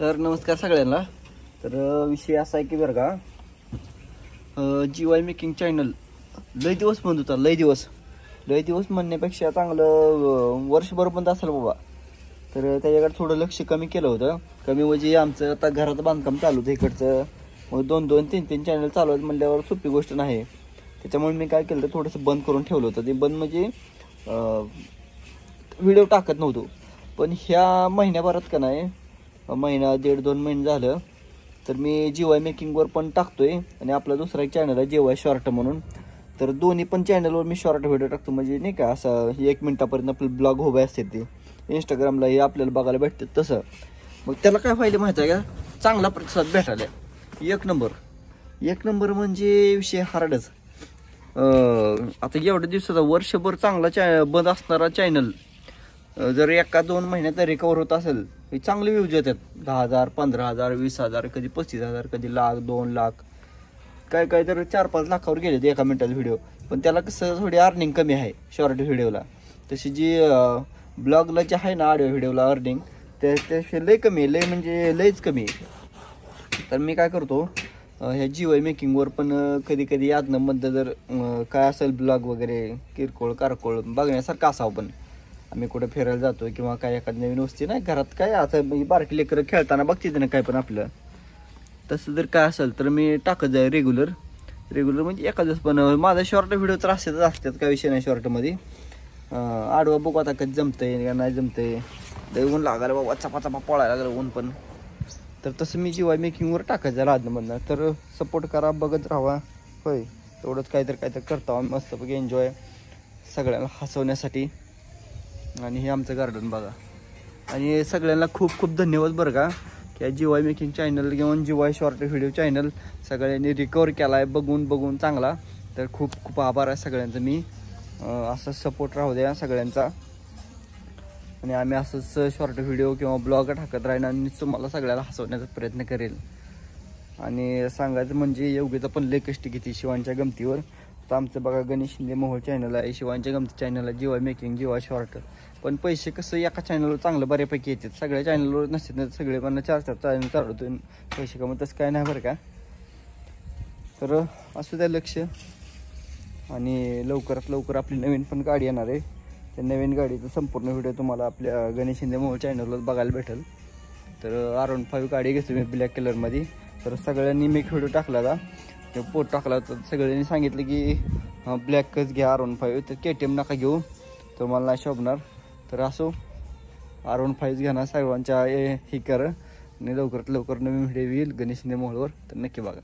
तर नमस्कार सगळ्यांना। तर विषय असा आहे की बरं का, GY मेकिंग चॅनल लय दिवस बंद होता। लय दिवस म्हणण्यापेक्षा चांगलं वर्षभर बंद असेल बाबा। तर त्याच्याकडे थोडं लक्ष कमी केलं होतं। कमी म्हणजे आमचं आता घरात बांधकाम चालू होतं इकडचं, मग 2-2, 3-3 चॅनल चालू आहेत म्हणल्यावर सोपी गोष्ट नाही। त्याच्यामुळे मी काय केलं, थोडंसं बंद करून ठेवलं होतं। ते बंद म्हणजे व्हिडिओ टाकत नव्हतो। पण ह्या महिन्याभरात का नाही, महिना 1.5-2 महिने झालं तर मी GY मेकिंगवर पण टाकतोय आणि आपला दुसरा एक चॅनल आहे GY शॉर्ट म्हणून। तर दोन्ही पण चॅनलवर मी शॉर्ट व्हिडिओ टाकतो, म्हणजे नाही का असं 1 मिनिटापर्यंत आपले ब्लॉग उभे असते ते इंस्टाग्रामला हे आपल्याला बघायला भेटते तसं। मग त्याला काय फायदे माहिती आहे का, चांगला प्रतिसाद भेटायला एक नंबर म्हणजे विषय हार्डच। आता एवढ्या दिवसाचा वर्षभर चांगला बंद असणारा चॅनल जर 1-2 महिन्यात रिकवर होत असेल, चांगले व्ह्यूज येतात। 10,000, 15,000, 20,000, कधी 25,000, कधी 1,00,000, 2,00,000, काय तर 4-5 लाखावर गेले एका मिनिटाचा व्हिडिओ। पण त्याला कसं थोडी अर्निंग कमी आहे शॉर्ट व्हिडिओला। तशी जी ब्लॉगला जे आहे ना, ऑडिओ व्हिडिओला अर्निंग त्यापेक्षा लय कमी आहे, लय म्हणजे लयच कमी आहे। तर मी काय करतो, ह्या GY मेकिंगवर पण कधी आदनंमधनं जर काय असेल ब्लॉग वगैरे किरकोळ कारकोळ बघण्यासारखं असावं। पण आम्ही कुठे फिरायला जातो किंवा काय एखादी नवीन वस्ती नाही, घरात काय असं बारकी लेकरं खेळताना बघते ना काय पण आपलं, तसं जर काय असेल तर मी टाकत जाईल रेग्युलर म्हणजे एका दिवस। पण माझा शॉर्ट व्हिडिओ तर असतात, काय विषय नाही शॉर्टमध्ये। आडवा बघू आता कधी जमतंय का नाही जमतंय, लय ऊन लागायला बाबा, चपाचपा पळायला लागलं ऊन पण। तर तसं मी GY मेकिंगवर टाकत जाईल आदनमधनं। तर सपोर्ट करा, बघत राहा। होय, तेवढंच काहीतरी करतो मस्तपैकी एन्जॉय सगळ्यांना हसवण्यासाठी। आणि हे आमचं गार्डन बघा। आणि सगळ्यांना खूप धन्यवाद बरं का, की GY मेकिंग चॅनल किंवा GY शॉर्ट व्हिडिओ चॅनल सगळ्यांनी रिकवर केला आहे बघून चांगला। तर खूप आभार आहे सगळ्यांचं। मी असं सपोर्ट राहू द्या सगळ्यांचा, आणि आम्ही असंच शॉर्ट व्हिडिओ किंवा ब्लॉग टाकत राहीन आणि तुम्हाला सगळ्याला हसवण्याचा प्रयत्न करेल। आणि सांगायचं म्हणजे योग्यता पण लय कष्ट किती शिवांच्या गमतीवर। तर आमचं बघा गणेश शिंदे मोहोळ चॅनल आहे, शिवांच्या गमती चॅनल आहे, GY मेकिंग, GY शॉर्ट। पण पैसे कसं एका चॅनलवर चांगलं बऱ्यापैकी येतात, सगळ्या चॅनलवर नसतात, सगळे पण 4-4 चॅनल चालवतो पैसे कमवत, तसं काय नाही बरं का। तर असू द्या लक्ष। आणि लवकरात लवकर आपली नवीन पण गाडी येणार आहे, त्या नवीन गाडीचा संपूर्ण व्हिडिओ तुम्हाला आपल्या गणेश शिंदे मोहोळ चॅनलवर बघायला भेटेल। तर R15 गाडी घेतो मी ब्लॅक कलरमध्ये। तर सगळ्यांनी मी व्हिडिओ टाकला होता, पोट टाकला होता, सगळ्यांनी सांगितलं की ब्लॅकच घ्या R15, तर KTM नका घेऊ, तर मला नाही शोभणार। तर असो, R15 घेणार सर्वांच्या हे कर, आणि लवकरात लवकर नवीन व्हिडिओ येईल गणेश शिंदे मोहोळवर, तर नक्की बघा।